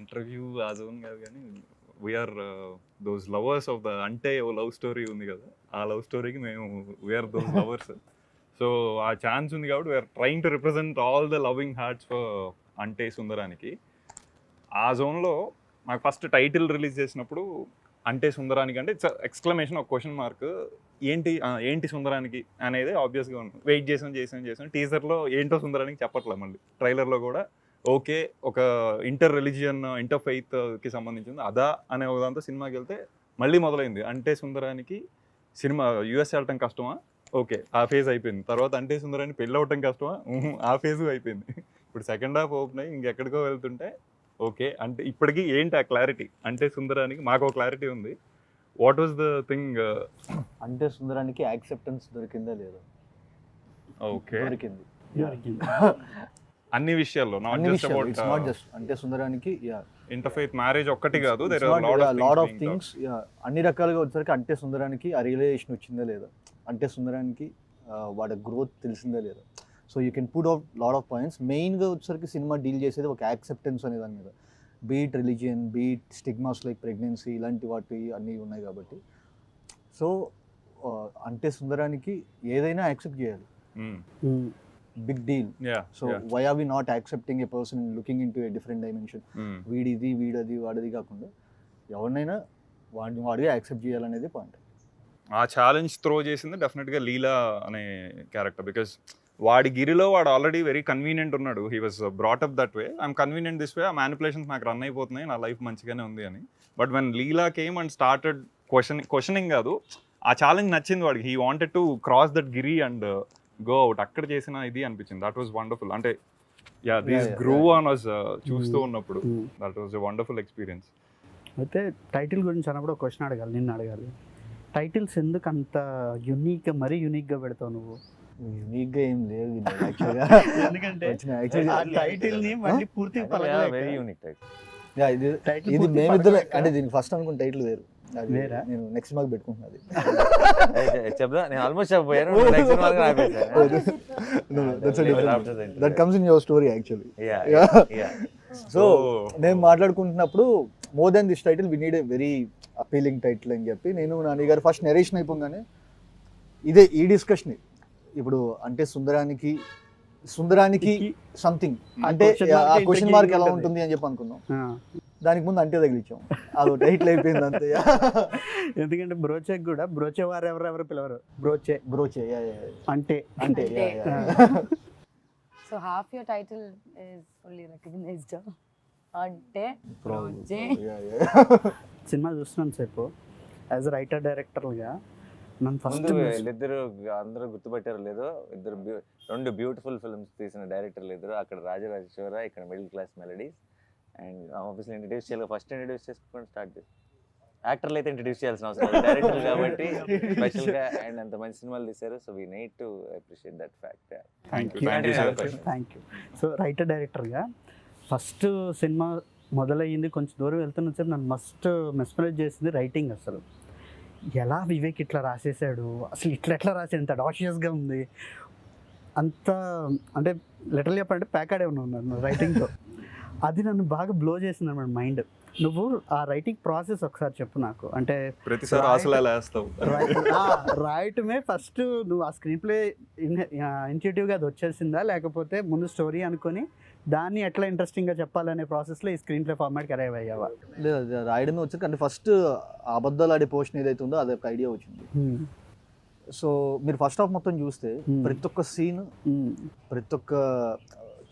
Interview ఆ zone కాదు కానీ we're those lovers of the అంటే ఓ లవ్ స్టోరీ ఉంది కదా, ఆ లవ్ స్టోరీకి మేము వీఆర్ దోస్ లవర్స్. సో ఆ ఛాన్స్ ఉంది కాబట్టి we're trying to represent all the loving hearts for Ante Sundaraniki. ఆ జోన్లో నాకు ఫస్ట్ టైటిల్ రిలీజ్ చేసినప్పుడు అంటే సుందరానికి అంటే ఇట్స్ ఎక్స్క్లమేషన్, ఒక క్వశ్చన్ మార్క్. ఏంటి సుందరానికి అనేది ఆబ్వియస్గా ఉంది. వెయిట్ చేసాం టీజర్లో ఏంటో సుందరానికి చెప్పట్లేదు, మళ్ళీ ట్రైలర్లో కూడా ఓకే ఒక ఇంటర్ రిలీజియన్ ఇంటర్ ఫెయిత్కి సంబంధించింది అదా అనే ఒక దాంతో సినిమాకి వెళ్తే మళ్ళీ మొదలైంది. అంటే సుందరానికి సినిమా యూఎస్ వెళ్ళటం కష్టమా, ఓకే ఆ ఫేజ్ అయిపోయింది. తర్వాత అంటే సుందరానికి పెళ్ళి అవ్వటం కష్టమా, ఆ ఫేజ్ అయిపోయింది. ఇప్పుడు సెకండ్ హాఫ్ ఓపెన్ అయ్యి ఇంకెక్కడికో వెళ్తుంటే ఓకే అంటే ఇప్పటికీ ఏంటి ఆ క్లారిటీ. అంటే సుందరానికి మాకు ఒక క్లారిటీ ఉంది. What was the thing? అంటే సుందరానికి యాక్సెప్టెన్స్ దొరికిందా లేదా? ఓకే, దొరికింది అన్ని విషయాల్లో, నాట్ జస్ట్ అంటే సుందరానికి ఇంటర్ఫెయిత్ మ్యారేజ్ ఒక్కటి కాదు, there are lot of things. అన్ని రకాలుగా వచ్చేసరికి అంటే సుందరానికి ఆ రియలైజేషన్ వచ్చిందా లేదా, అంటే సుందరానికి వాడి గ్రోత్ తెలిసిందా లేదా. So you can put out lot of points. మెయిన్గా వచ్చేసరికి సినిమా డీల్ చేసేది ఒక యాక్సెప్టెన్స్ అనే దాని మీద. Beat religion, beat stigmas like pregnancy, ఇలాంటి వాటి అన్నీ ఉన్నాయి కాబట్టి. సో అంటే సుందరానికి ఏదైనా యాక్సెప్ట్ చేయాలి, big deal. So why are we not accepting a person looking into a different dimension. వీడిది వీడది వాడిది కాకుండా ఎవరినైనా వాడిగా యాక్సెప్ట్ చేయాలనేది పాయింట్. ఆ ఛాలెంజ్ త్రో చేసింది డెఫినెట్గా లీలా అనే క్యారెక్టర్. బికాస్ వాడి గిరిలో వాడు ఆల్రెడీ వెరీ కన్వీనియంట్ ఉన్నాడు. He was brought up that way, I'm convenient this way, ఆ మ్యానిపులేషన్స్ నాకు రన్ అయిపోతున్నాయి, నా లైఫ్ మంచిగానే ఉంది అని. But when Leela came and started questioning కాదు, ఆ ఛాలెంజ్ నచ్చింది వాడికి. He wanted to cross that Giri and go out. అక్కడ చేసిన ఇది అనిపించింది. That was wonderful. అంటే దిస్ గ్రూ ఆన్ అస్ చూస్తూ ఉన్నప్పుడు that was a wonderful experience. అయితే టైటిల్ గురించి అన్నప్పుడు ఒక క్వశ్చన్ అడగాలి, నిన్ను అడగాలి. టైటిల్స్ ఎందుకు అంత యూనిక్గా, మరీ యూనిక్గా పెడతావు నువ్వు? యూనిక్గా ఏం లేదు ఎందుకంటే టైటిల్ని మళ్ళీ పూర్తిగా వెరీ యూనిక్ టైటిల్. ఇది మేమిద్దరు అంటే దీనికి ఫస్ట్ అనుకున్న టైటిల్ వేరు, నేను నెక్స్ట్ మార్క్ పెట్టుకుంటున్నది. చెప్దా, నేను ఆల్మోస్ట్ చెప్పబోయాను. That comes in your story actually. So నేను మాట్లాడుకుంటున్నప్పుడు more than this title we need a very appealing title అని చెప్పి నేను నాని గారు ఫస్ట్ నెరేషన్ అయిపోగానే ఇదే ఈ డిస్కషన్. ఇప్పుడు అంటే సుందరానికి సంథింగ్ అంటే ఆ క్వశ్చన్ మార్క్ ఎలా ఉంటుంది అని చెప్పి అనుకున్నాం. దానికి ముందు అంటే తగిలిచ్చాం, అది టైటిల్ అయిపోయింది అంతే. ఎందుకంటే బ్రోచేకి కూడా బ్రోచే వారు ఎవరెవరు పిలవరు, బ్రోచే అంటే అంటే. So half your title is fully recognized. అంటే బ్రోచే. సినిమా చూస్తున్నాను సేపు యాజ్ రైటర్ డైరెక్టర్గా. నన్ను ఫస్ట్ వీళ్ళిద్దరు అందరూ గుర్తుపట్టారు లేదో, రెండు బ్యూటిఫుల్ ఫిల్మ్స్ తీసిన డైరెక్టర్లు ఇద్దరు. అక్కడ రాజరాజేశ్వర, ఇక్కడ middle class melodies. And obviously introduce చేయాలి, ఫస్ట్ ఇంట్రడ్యూస్ చేసుకొని స్టార్ట్ చేసి. యాక్టర్లు అయితే ఇంట్రడ్యూస్ చేయాల్సిన అవసరం లేదు, డైరెక్టర్లు కాబట్టి స్పెషల్గా. అండ్ అంత మంచి సినిమాలు తీశారు. So we need to appreciate that fact. Thank you. So writer డైరెక్టర్గా ఫస్ట్ సినిమా మొదలయ్యింది, కొంచెం దూరం వెళ్తున్న సేపు నన్ను మస్ట్ మెస్మరైజ్ చేసింది రైటింగ్. అసలు ఎలా వివేక్ ఇట్లా రాసేసాడు, అసలు ఎట్లా రాసాడు, ఎంత డాషియస్గా ఉంది, అంత అంటే లిటరల్ చెప్పాలంటే ప్యాకాడే ఉన్నాను రైటింగ్తో. అది నన్ను బాగా బ్లో చేసింది అన్నమాట మైండ్. నువ్వు ఆ రైటింగ్ ప్రాసెస్ ఒకసారి చెప్పు నాకు. అంటే రాయటమే ఫస్ట్ నువ్వు ఆ స్క్రీన్ ప్లే ఇన్స్టిట్యూటివ్గా అది వచ్చేసిందా, లేకపోతే ముందు స్టోరీ అనుకొని దాన్ని ఎట్లా ఇంట్రెస్టింగ్గా చెప్పాలనే ప్రాసెస్లో ఈ స్క్రీన్ ప్లే ఫార్మాట్కి అరైవ్ అయ్యావా? లేదు, రాయడమే వచ్చాక అంటే ఫస్ట్ అబద్ధాలు ఆడే పోర్షన్ ఏదైతే ఉందో అదొక ఐడియా వచ్చింది. సో మీరు ఫస్ట్ హాఫ్ మొత్తం చూస్తే ప్రతి ఒక్క సీన్, ప్రతి ఒక్క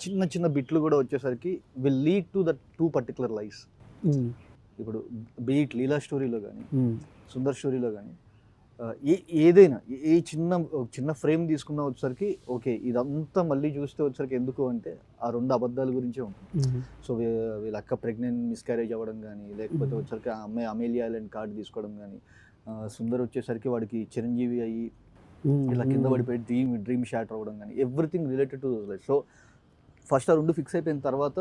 చిన్న చిన్న బిట్లు కూడా వచ్చేసరికి will lead to that two particular lifes. ఇప్పుడు బీట్ లీలా స్టోరీలో కానీ సుందర్ స్టోరీలో కానీ ఏదైనా ఏ చిన్న ఫ్రేమ్ తీసుకున్నా వచ్చేసరికి ఓకే ఇదంతా మళ్ళీ చూస్తే వచ్చేసరికి ఎందుకు అంటే ఆ రెండు అబద్ధాల గురించే ఉంటుంది. సో వీళ్ళ అక్క ప్రెగ్నెంట్ మిస్క్యారేజ్ అవ్వడం కానీ, లేకపోతే వచ్చేసరికి ఆ అమ్మాయి అమేలియా ఐలాండ్ కార్డు తీసుకోవడం కానీ, సుందర్ వచ్చేసరికి వాడికి చిరంజీవి అయ్యి ఇలా కింద పడిపోయి డ్రీమ్ షాటర్ అవ్వడం కానీ, everything related to life. So first ఆ రెండు ఫిక్స్ అయిపోయిన తర్వాత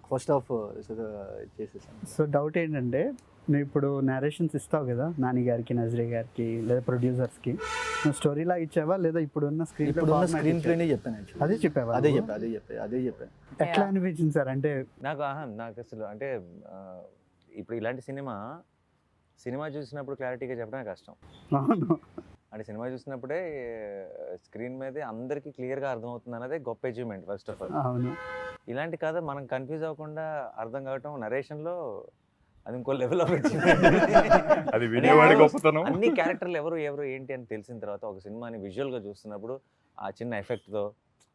ఫస్ట్ హాఫ్ చేసేసాను. సో డౌట్ ఏంటంటే నువ్వు ఇప్పుడు నేరేషన్స్ ఇస్తావు కదా నాని గారికి, నజరీ గారికి, లేదా ప్రొడ్యూసర్స్కి, నువ్వు స్టోరీ లాగా ఇచ్చావా లేదా ఇప్పుడున్న స్క్రీన్ ప్లేనే చెప్పాను actually. అదే చెప్పావా? అదే చెప్పాను. ఎట్లా అనిపించింది సార్? అంటే నాకు అసలు అంటే ఇప్పుడు ఇలాంటి సినిమా చూసినప్పుడు క్లారిటీగా చెప్పడమే కష్టం. అవును, అంటే సినిమా చూసినప్పుడే స్క్రీన్ మీదే అందరికీ క్లియర్గా అర్థమవుతుంది అన్నదే గొప్ప అచీవ్మెంట్ ఫస్ట్ ఆఫ్ ఆల్. అవును. ఇలాంటి కథ మనం కన్ఫ్యూజ్ అవ్వకుండా అర్థం కావటం నరేషన్లో అది ఇంకో లెవెల్ ఆఫ్ అది వినేవాడి గొప్పతనం. అన్ని క్యారెక్టర్లు ఎవరు ఏంటి అని తెలిసిన తర్వాత ఒక సినిమాని విజువల్గా చూస్తున్నప్పుడు ఆ చిన్న ఎఫెక్ట్తో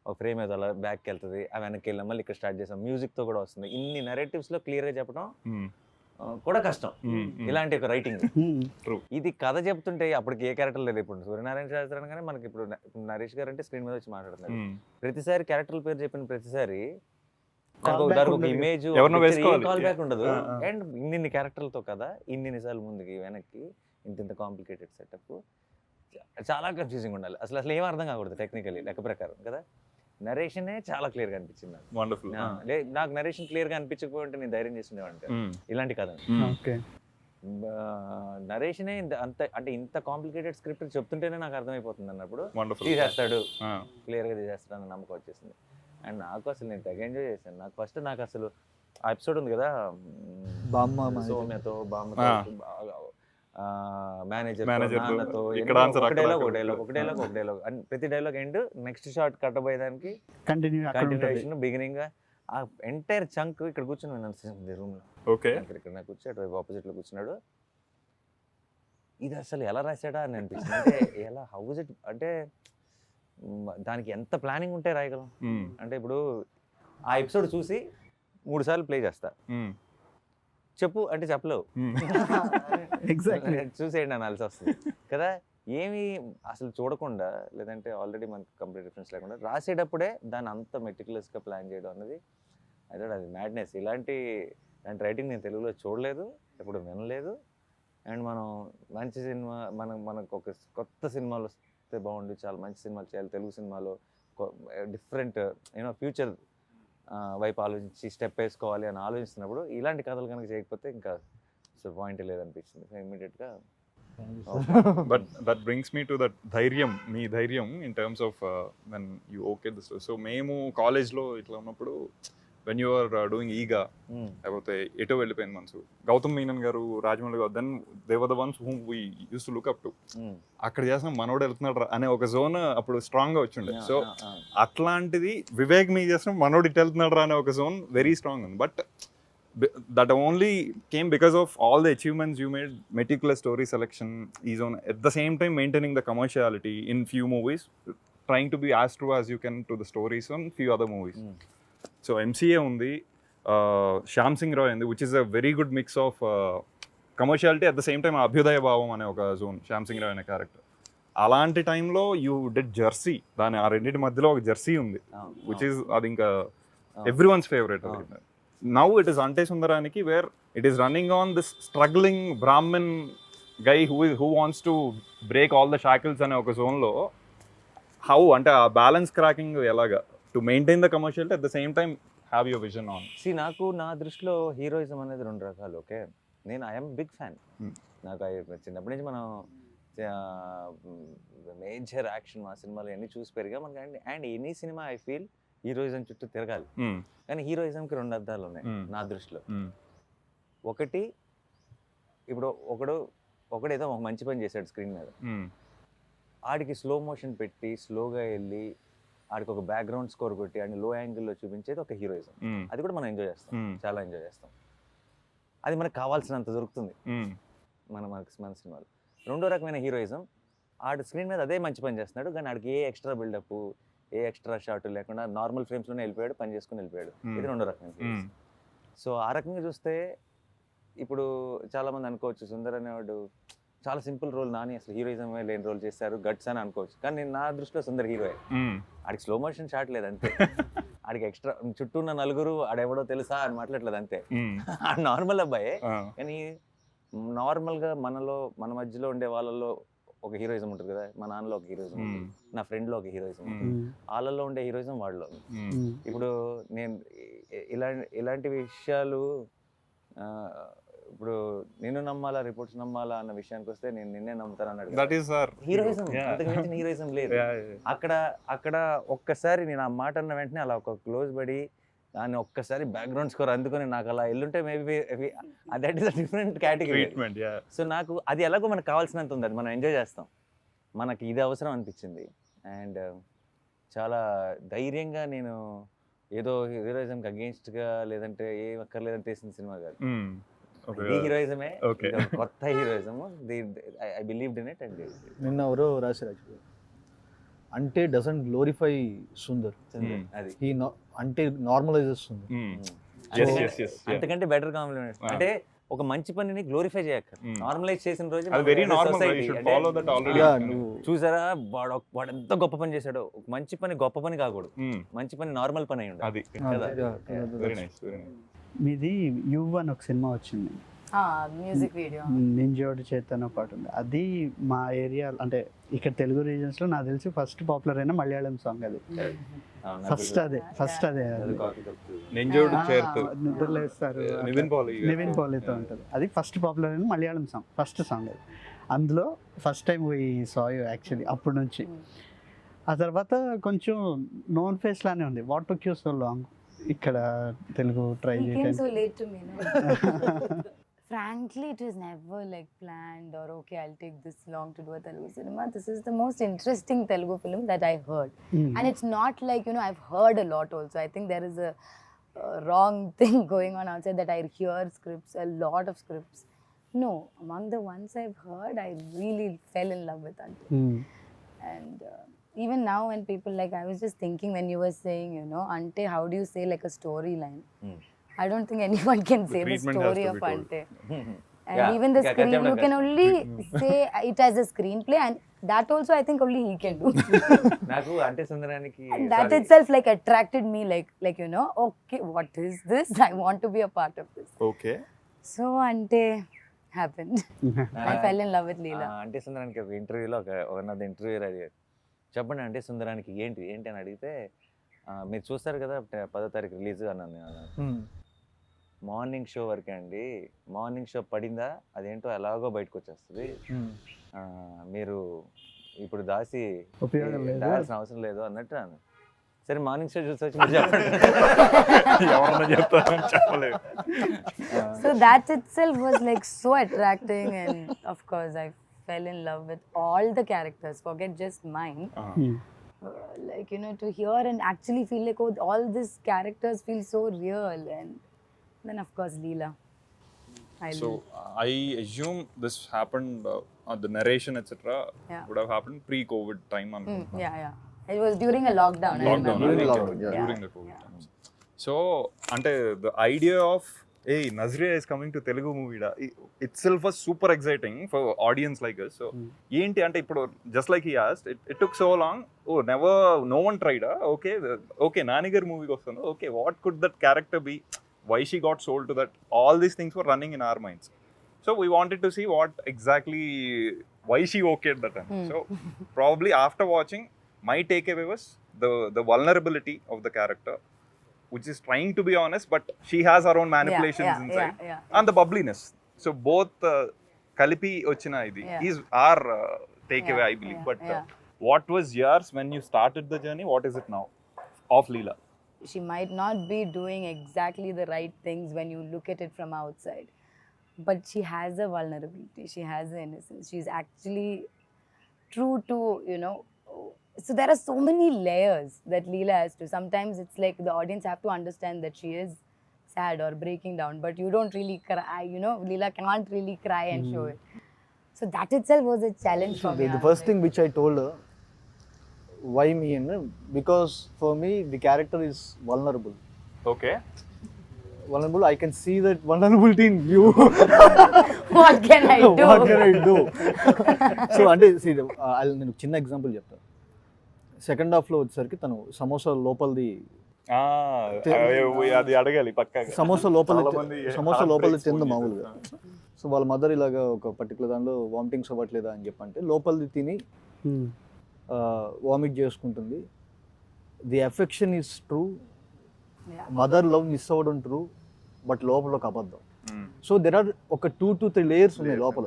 ఒక ఫ్రేమ్ ఏదో అలా బ్యాక్కి వెళ్తుంది, ఆ వెనక్కి వెళ్ళాం, మళ్ళీ ఇక్కడ స్టార్ట్ చేసాం, మ్యూజిక్తో కూడా వస్తుంది. ఇన్ని నరేటివ్స్లో క్లియర్గా చెప్పడం కూడా కష్టం ఇలాంటి ఒక రైటింగ్. ఇది కథ చెప్తుంటే అప్పటికి ఏ క్యారెక్టర్ లేదు. ఇప్పుడు సూర్యనారాయణ శాస్త్రి అనగానే మనకి ఇప్పుడు నరేష్ గారు అంటే స్క్రీన్ మీద వచ్చి మాట్లాడుతున్నారు. ప్రతిసారి క్యారెక్టర్ల పేరు చెప్పిన ప్రతిసారి ఇమేజ్ కాల్ బ్యాక్ ఉండదు. అండ్ ఇన్ని క్యారెక్టర్లతో కదా ఇన్ని సార్లు ముందుకి వెనక్కి ఇంత కాంప్లికేటెడ్ సెటప్ చాలా కన్ఫ్యూజింగ్ ఉండాలి. అసలు ఏం అర్థం కాకూడదు టెక్నికలీ లెక్క ప్రకారం కదా. నరేషనే చాలా క్లియర్ గా అనిపించింది నాకు. వండర్ఫుల్. నాకు నరేషన్ క్లియర్ గా అనిపించకపోతే నేను ధైర్యం చేస్తుండేవాడిని ఇలాంటి కథ. నరేషనే అంత అంటే ఇంత కాంప్లికేటెడ్ స్క్రిప్ట్ చెప్తుంటేనే నాకు అర్థమైపోతుంది అన్నప్పుడు తీసేస్తాడు, క్లియర్ గా తీసేస్తాడు అన్న నమ్మకం వచ్చేసింది. అండ్ నాకు అసలు నేను తెగ ఎంజాయ్ చేశాను. నాకు అసలు ఆ ఎపిసోడ్ ఉంది కదా సౌమ్యతో, బామ్మతో, మేనేజర్, ఒక డైలాగ్ అండ్ ప్రతి డైలాగ్ ఎండ్ నెక్స్ట్ షాట్ కట్టబోయేదానికి కంటిన్యూషన్ బిగినింగ్ ఆ ఎంటైర్ చంక్ ఇక్కడ కూర్చొని విన్నాను రూమ్ లో. ఇక్కడ నాకు కూర్చో అటు ఆపోజిట్ లో కూర్చున్నాడు. ఇది అసలు ఎలా రాశాడా అని అనిపించింది. అంటే ఎలా హౌస్ ఇట్ అంటే దానికి ఎంత ప్లానింగ్ ఉంటే రాయగలం. అంటే ఇప్పుడు ఆ ఎపిసోడ్ చూసి 3 సార్లు ప్లే చేస్తా, చెప్పు అంటే చెప్పలేవు, చూసేయండి అనాల్సి వస్తుంది కదా. ఏమి అసలు చూడకుండా లేదంటే ఆల్రెడీ మనకు కంప్లీట్ రిఫరెన్స్ లేకుండా రాసేటప్పుడే దాన్ని అంత మెటిక్యులస్గా ప్లాన్ చేయడం అన్నది అది మ్యాడ్నెస్. ఇలాంటి రైటింగ్ నేను తెలుగులో చూడలేదు, ఎప్పుడు వినలేదు. అండ్ మనం మంచి సినిమా మనకు ఒక కొత్త సినిమాలు వస్తే బాగుండు, చాలా మంచి సినిమాలు చేయాలి తెలుగు సినిమాలో, డిఫరెంట్ ఫ్యూచర్ వైపు ఆలోచించి స్టెప్ వేసుకోవాలి అని ఆలోచిస్తున్నప్పుడు ఇలాంటి కథలు కనుక చేయకపోతే ఇంకా అసలు పాయింట్ లేదనిపించింది ఇమ్మీడియట్గా. But that brings me to that మీ ధైర్యం in terms of when you okay this. So మేము కాలేజ్లో ఇట్లా ఉన్నప్పుడు when you are doing ఈగా లేకపోతే ఎటో వెళ్ళిపోయింది మనసు, గౌతమ్ మీనన్ గారు, రాజమౌళి గారు, then they were the ones whom we used to look up to. అక్కడ చేసిన మనోడు వెళ్తున్నాడు అనే ఒక జోన్ అప్పుడు స్ట్రాంగ్ గా వచ్చిండే. సో అట్లాంటిది వివేక్ మీ చేసిన మనోడు ఇటు వెళ్తున్నాడు అనే ఒక జోన్ వెరీ స్ట్రాంగ్ ఉంది. But that only came because of all the achievements you made, meticulous story selection, is on at the same time maintaining the commerciality in few movies, trying to be as true as you can to the stories on few other movies. So MCA undi, Shyam Singh Roy undi, which is a very good mix of commerciality at the same time abhyudaya bhavam ane oka zone. Shyam Singh Roy ane character అలాంటి టైంలో you did Jersey, దాని ఆ రెండింటి మధ్యలో ఒక Jersey ఉంది which is అది ఇంకా everyone's favorite. Now it is Ante Sundaraniki, where it is running on this struggling Brahmin guy who wants to break all the shackles ane oka zone lo. How ante aa balance cracking elaga to maintain the commerciality at the same time have your vision on. See, నాకు నా దృష్టిలో heroism అనేది 2 రకాలు. Okay, నేను I'm big fan. నాకు చిన్నప్పటి నుంచి మనం మేజర్ యాక్షన్ మా సినిమాలు అన్నీ చూసి పెరిగా మనకి. And any cinema I feel heroism చుట్టూ తిరగాలి. కానీ హీరోయిజంకి 2 అర్థాలు ఉన్నాయి నా దృష్టిలో. ఒకటి, ఇప్పుడు ఒకడు ఏదో ఒక మంచి పని చేశాడు స్క్రీన్ మీద, ఆడికి స్లో మోషన్ పెట్టి స్లోగా వెళ్ళి ఆడికి ఒక బ్యాక్గ్రౌండ్ స్కోర్ కొట్టి ఆడిని లో యాంగిల్లో చూపించేది ఒక హీరోయిజం. అది కూడా మనం ఎంజాయ్ చేస్తాం, చాలా ఎంజాయ్ చేస్తాం. అది మనకు కావాల్సినంత దొరుకుతుంది మన సినిమాలు. 2వ రకమైన హీరోయిజం, ఆడు స్క్రీన్ మీద అదే మంచి పని చేస్తున్నాడు కానీ ఆడికి ఏ ఎక్స్ట్రా బిల్డప్, ఏ ఎక్స్ట్రా షాట్ లేకుండా నార్మల్ ఫ్రేమ్స్లోనే వెళ్ళిపోయాడు, పని చేసుకుని వెళ్ళిపోయాడు. ఇది 2వ రకమైన. సో ఆ రకంగా చూస్తే ఇప్పుడు చాలామంది అనుకోవచ్చు సుందర్ అనేవాడు చాలా సింపుల్ రోల్, నాని అసలు హీరోయిజం లేని రోల్ చేశారు గట్స్ అని అనుకోవచ్చు. కానీ నేను నా దృష్టిలో సుందర్ హీరోయే. ఆడికి స్లో మోషన్ షాట్ లేదు అంతే, ఆడికి ఎక్స్ట్రా చుట్టూ ఉన్న నలుగురు ఆడెవడో తెలుసా అని మాట్లాడలేదు అంతే. నార్మల్ అబ్బాయే, కానీ నార్మల్గా మన మధ్యలో ఉండే వాళ్ళలో ఒక హీరోయిజం ఉంటుంది కదా, మా నాన్నలో ఒక హీరోయిజం ఉంటుంది, నా ఫ్రెండ్లో ఒక హీరోయిజం ఉంటుంది, వాళ్ళల్లో ఉండే హీరోయిజం వాళ్ళలో. ఇప్పుడు నేను ఇలాంటి విషయాలు ఇప్పుడు నిన్ను నమ్మాలా రిపోర్ట్స్ నమ్మాలా అన్న విషయానికి వస్తే నేను నిన్నే నమ్ముతాను అన్నాడు. హీరోయిజం, అంతకు మించిన హీరోయిజం లేదు అక్కడ. ఒక్కసారి నేను ఆ మాట అన్న వెంటనే అలా ఒక క్లోజ్ పడి దాన్ని ఒక్కసారి బ్యాక్గ్రౌండ్ స్కోర్ అందుకొని నాకు అలా ఎల్లుంటే maybe that is a different category. So నాకు అది ఎలాగో మనకు కావాల్సినంత ఉంది, అది మనం ఎంజాయ్ చేస్తాం. మనకి ఇది అవసరం అనిపించింది అండ్ చాలా ధైర్యంగా నేను ఏదో హీరోయిజంకి అగేన్స్ట్గా లేదంటే ఏం అక్కర్లేదని తీసిన సినిమా కాదు. ఈ హీరోయిజమే కొత్త heroism. I believed in it. And నిన్న ఎవరో రాశారు అంటే డజంట్ గ్లోరిఫై సుందర్, అది అంటే నార్మలైజెస్ సుందర్. అంతకంటే బెటర్ కాంప్లిమెంట్. అంటే ఒక మంచి పనిని గ్లోరిఫై చేయక నార్మలైజ్ చేసిన రోజు చూసారా వాడు ఎంత గొప్ప పని చేశాడో. మంచి పని గొప్ప పని కాకూడదు, మంచి పని నార్మల్ పని అయి ఉండాలి. మీది యు అని ఒక సినిమా వచ్చింది, మ్యూజిక్ వీడియో నింజోడి చేతన పాటు ఉంది. అది మా ఏరియా అంటే ఇక్కడ తెలుగు రీజన్స్ లో నాకు తెలిసి ఫస్ట్ పాపులర్ అయిన మలయాళం సాంగ్ అది. ఫస్ట్ అదే నిద్రలేస్తారు నివిన్ పాలీతో ఉంటుంది. అది ఫస్ట్ పాపులర్ అయిన మలయాళం సాంగ్, ఫస్ట్ సాంగ్ అది. అందులో ఫస్ట్ టైం ఈ సాయ్ యాక్చువల్లీ అప్పటి నుంచి. ఆ తర్వాత కొంచెం నోన్ ఫేస్ లానే ఉంది. What took you so long ఇక్కడ తెలుగు ట్రై చేయడానికి? Frankly, it was never like planned or okay, I'll take this long to do a Telugu cinema. This is the most interesting Telugu film that I heard. And it's not like, I've heard a lot also. I think there is a wrong thing going on outside that I hear scripts, a lot of scripts. No, among the ones I've heard, I really fell in love with Ante. And even now when people I was just thinking when you were saying, Ante, how do you say like a storyline? I don't think anyone can say the story of Ante. And even the screen, you can only say it as a screenplay, and that also I think only he can do. Naku Ante Sundaraniki. And that itself attracted me, okay, what is this? I want to be a part of this. Okay. So Ante happened. I fell in love with Leela. Ante Sundaraniki ఒక ఇంటర్వ్యూలో ఒకనది interview అడిగారు, చెప్పండి Ante Sundaraniki ఏంటి అని అడిగితే, మీరు చూస్తారు కదా 10వ తారీఖు రిలీజ్ అన్నాను. మార్నింగ్ షో వరకే అండి, మార్నింగ్ షో పడిందా అదేంటో ఎలాగో బయటకు వచ్చేస్తుంది, మీరు ఇప్పుడు దాసి దాల్సిన అవసరం లేదు అన్నట్టు అన్న. సరే మార్నింగ్ షో చూసి వచ్చి చెప్పలేదు. So that itself was so attracting, and of course I fell in love with all the characters, forget just mine. To hear and actually feel all these characters feel so real. And then of course Leela. I assume this happened the narration etc. would have happened pre-COVID time. Yeah. It was during a lockdown. During the COVID times. So ante the idea of hey, Nazriya is coming to Telugu movie itself was super exciting for audience like us. So enti ante ippudu just like he asked, it took so long. No one tried. Okay Nani gar movie kostanu. Okay, what could that character be? Why she got sold to that? All these things were running in our minds. So we wanted to see what exactly, why she okayed that time. So probably after watching, my takeaway was the vulnerability of the character, which is trying to be honest, but she has her own manipulations inside. And the bubbliness. So both Kalipi ochina idi is our takeaway, I believe. But what was yours when you started the journey? What is it now of Leela? She might not be doing exactly the right things when you look at it from outside, but she has a vulnerability, she has an innocence, she's actually true to, so there are so many layers that Leela has to. Sometimes it's the audience have to understand that she is sad or breaking down, but you don't really cry, Leela can't really cry and show it. So that itself was a challenge for me. The first thing which I told her, why me, because for me the character is vulnerable. Okay. Vulnerable, I can see that vulnerability in you. What can I do? So అంటే నేను చిన్న example చెప్తాను. Second half లో వచ్చేసరికి తను సమోసా లోపలిది అది అడగాలి పక్కాగా. సమోసా లోపల తింది మామూలుగా. సో వాళ్ళ మదర్ ఇలాగ ఒక పర్టికులర్ దానిలో వామిటింగ్స్ అవ్వట్లేదా అని చెప్పంటే లోపలిది తిని వామిట్ చేసుకుంటుంది. The affection is true, mother love miss అవ్వడం ట్రూ, బట్ లోపల ఒక అబద్ధం. సో దెర్ ఆర్ ఒక 2 to 3 లేయర్స్ ఉన్నాయి లోపల.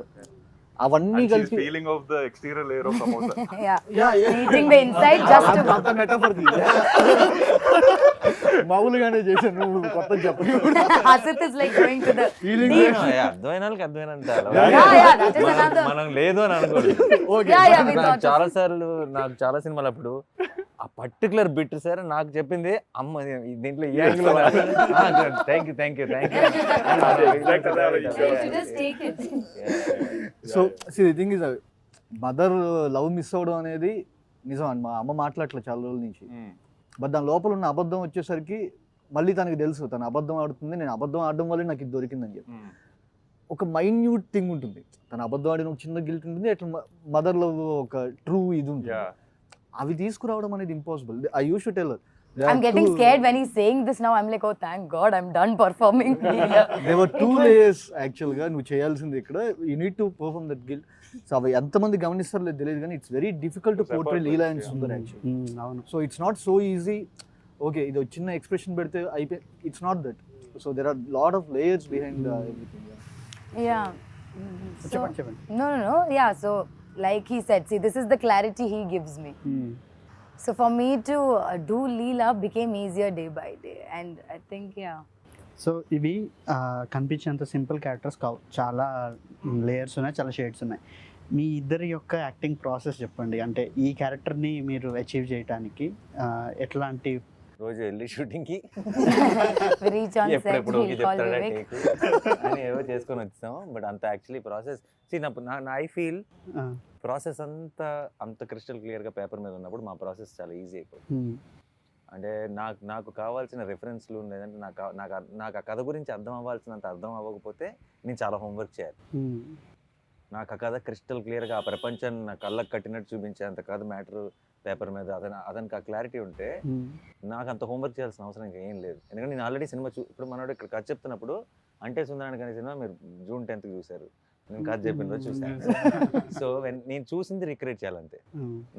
అవన్నీ కలిపి feeling of the exterior layer of samosa. Eating the inside just to అంత మెటఫర్ మామూలుగానే చేశాను, నువ్వు కొత్త చెప్పు. Asit is like going to the deep. అర్థమైన వాళ్ళకి అర్థమైనంత That is another. మనం లేదు అని అనుకోండి. We నాకు thought చాలా సార్లు నాకు చాలా సినిమాలు అప్పుడు ఆ పర్టికులర్ బిట్ సార్ నాకు చెప్పింది అమ్మ దీంట్లో ఈ angle thank you just take it. So the thing is mother love miss అవ్వడం అనేది నిజం అండి. మా అమ్మ మాట్లాడలేదు చాలా రోజుల నుంచి, బట్ దాని లోపల ఉన్న అబద్ధం వచ్చేసరికి మళ్ళీ తనకి తెలుసు తను అబద్ధం ఆడుతుంది, నేను అబద్ధం ఆడడం వల్ల నాకు ఇది దొరికిందని చెప్పి. ఒక మైన్యూట్ థింగ్ ఉంటుంది, తను అబద్ధం ఆడిన ఒక చిన్న గిల్ట్ ఉంటుంది, అట్లా మదర్ లవ్ ఒక ట్రూ ఇది ఉంటుంది. అవి తీసుకురావడం అనేది impossible. I use to tell her. I'm getting scared when he's saying this now. I'm like, oh, thank God, I'm done performing. There were 2 layers actually గా నువ్వు చేయాల్సింది ఇక్కడ. You need to perform that guilt. So అవి ఎంతమంది గమనిస్తారో లేదు తెలియదు కానీ it's very difficult to portray Leela and Sundar actually. అవును. So it's not so easy. Okay ఇది ఒక చిన్న ఎక్స్ప్రెషన్ పెడితే అయిపోయి, it's not that. So there are lot of layers behind everything. Yeah. చెప్పండి. No. Yeah, so like he said, see, this is the clarity he gives me. So for me to do Leela became easier day by day, and I think so ఇవి కనిపించేంత simple characters కావు, చాలా layers ఉన్నాయి, చాలా shades ఉన్నాయి. మీ ఇద్దరి యొక్క acting process చెప్పండి. అంటే ఈ క్యారెక్టర్ని మీరు అచీవ్ చేయడానికి ఎట్లాంటి రోజు వెళ్ళి షూటింగ్కి we reach on set, ఎప్పుడెప్పుడు he'll call చెప్తాడా Vivek. టేక్ అని ఏవో చేసుకొని వచ్చాం. బట్ అంత actually process I feel process అంత క్రిస్టల్ క్లియర్గా పేపర్ మీద ఉన్నప్పుడు మా ప్రాసెస్ చాలా ఈజీ అయిపోతుంది. అంటే నాకు కావాల్సిన రెఫరెన్స్లు లేదంటే నాకు ఆ కథ గురించి అర్థం అవ్వాల్సినంత అర్థం అవ్వకపోతే నేను చాలా హోంవర్క్ చేయాలి. నాకు ఆ కథ క్రిస్టల్ క్లియర్గా ఆ ప్రపంచాన్ని నా కళ్ళకు కట్టినట్టు చూపించేంత కథ మ్యాటర్ పేపర్ మీద అతనికి ఆ క్లారిటీ ఉంటే నాకు అంత హోంవర్క్ చేయాల్సిన అవసరం ఇంకా ఏం లేదు. ఎందుకంటే నేను ఆల్రెడీ సినిమా ఇప్పుడు మనోడు ఇక్కడ కథ చెప్తున్నప్పుడు అంటే సుందరానికి అనే సినిమా మీరు June 10th చూశారు, నేను కథ చెప్పిన రోజు చూశాను. సో నేను చూసింది రిక్రియేట్ చేయాలంతే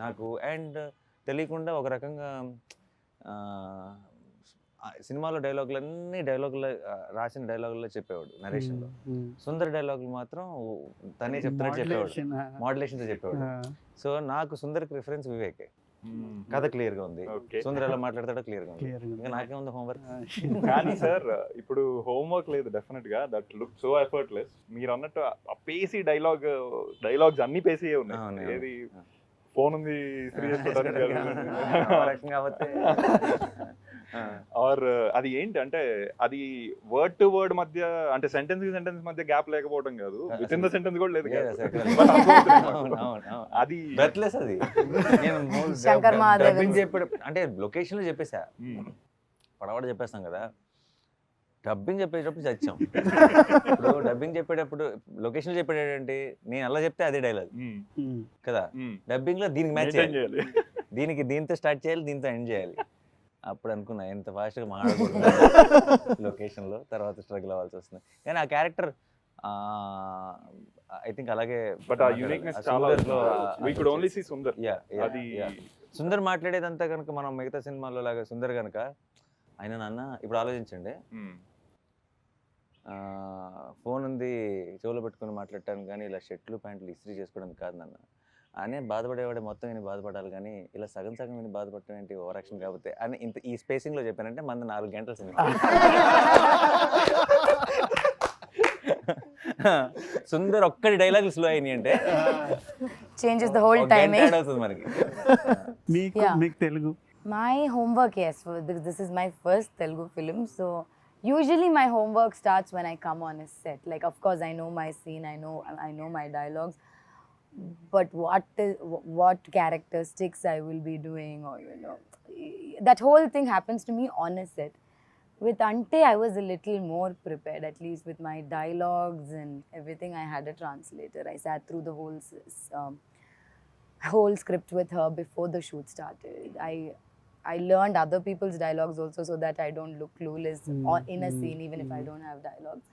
నాకు. అండ్ తెలియకుండా ఒక రకంగా సినిమాలో డైలాగులన్నీ రాసిన డైలాగుల్లో చెప్పేవాడు నరేషన్లో. సుందర్ డైలాగులు మాత్రం తనే చెప్తున్నట్టు చెప్పేవాడు, మోడ్యులేషన్తో చెప్పేవాడు. సో నాకు సుందర్కి రిఫరెన్స్ వివేకే. కథ క్లియర్ గా ఉంది, సుందర్ ఎలా మాట్లాడతాడో క్లియర్ గా ఉంది, ఇంకా నాకేముంది హోంవర్క్. కానీ సార్ ఇప్పుడు హోంవర్క్ లేదు డెఫినెట్ గా. That look so effortless. మీరు అన్నట్టు ఆ పేసీ డైలాగ్స్ అన్ని పేసీ ఉన్నాయి. ఏది ఫోన్ ఉంది ఆర్ అది ఏంటి అంటే అది వర్డ్ టు వర్డ్ మధ్య అంటే సెంటెన్స్ కి సెంటెన్స్ మధ్య గ్యాప్ లేకపోవడం కాదు, విత్ ఇన్ ద సెంటెన్స్ కూడా లేదు. అది బ్రెత్లెస్. అది డబ్బింగ్ చెప్పాడు అంటే లొకేషన్ లో చెప్పేసా, పడవడ చెప్పేస్తాం కదా. డబ్బింగ్ చెప్పేటప్పుడు చచ్చాం. ఇప్పుడు డబ్బింగ్ చెప్పేటప్పుడు లొకేషన్ చెప్పేటంటే నేను అలా చెప్తే అదే డైలాగ్ కదా. డబ్బింగ్ లో దీనికి మ్యాచ్ చేయాలి, దీంతో స్టార్ట్ చేయాలి, దీంతో ఎండ్ చేయాలి. అప్పుడు అనుకున్నా ఎంత ఫాస్ట్గా మాట్లాడకూడదు లొకేషన్లో, తర్వాత స్ట్రగుల్ అవ్వాల్సి వస్తుంది. కానీ ఆ క్యారెక్టర్ ఐ థింక్ అలాగే. బట్ ఆ యూనిక్నెస్ చాలా we could only see Sundar. అది సుందర్ మాట్లాడేదంతా కనుక మనం మిగతా సినిమాల్లో లాగా సుందర్ కనుక ఆయన నాన్న ఇప్పుడు ఆలోచించండి, ఫోన్ ఉంది చెవులో పెట్టుకుని మాట్లాడటానికి కానీ ఇలా షర్ట్లు ప్యాంట్లు ఇస్త్రీ చేసుకోవడానికి కాదు నాన్న అనే బాధపడేవాడే మొత్తం ఈయన బాధపడాలి, కానీ ఇలా సగం సగం ఈయన బాధపడటం ఏంటి ఓవర్ యాక్షన్ కాకపోతే అని ఇంత ఈ స్పేసింగ్లో చెప్పానంటే మన 4 గంటల సినిమా. సుందర్ ఒక్కడి డైలాగ్ స్లో అయినాయి అంటే changes the whole timing. అవుతుంది మనకి. మీకు Telugu My homework, yes, this is my first Telugu film, so usually my homework starts when I come on a set. Like, of course I know my scene, I know my dialogues, but what characteristics I will be doing, or that whole thing happens to me on a set. With Ante I was a little more prepared, at least with my dialogues and everything. I had a translator. I sat through the whole script with her before the shoot started. I learned other people's dialogues also, so that I don't look clueless in a scene even if I don't have dialogues.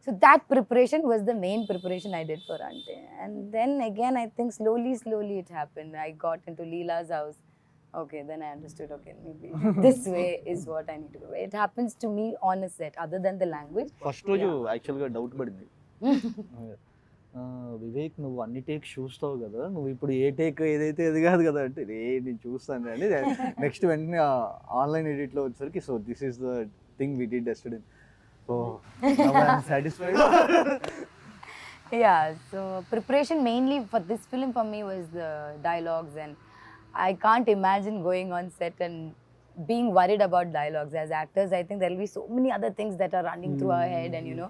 So that preparation was the main preparation I did for Ante. And then again, I think slowly it happened. I got into Leela's house. Okay, then I understood, okay, maybe this way is what I need to do. It happens to me on a set, other than the language. First రోజు యాక్చువల్గా doubt పడింది, వివేక్ నువ్వు అన్ని take చూస్తావు కదా, నువ్వు ఇప్పుడు ఏ take ఏదైతే అది కాదు కదా అంటే నేను చూస్తాను అని. నెక్స్ట్ వెంటనే ఆన్లైన్ ఎడిట్లో వచ్చేసరికి so this is the thing we did yesterday. So satisfied. Yeah, so preparation mainly for this film for me was the dialogues, and I can't imagine going on set and being worried about dialogues. As actors, I think there will be so many other things that are running through our head, and you know.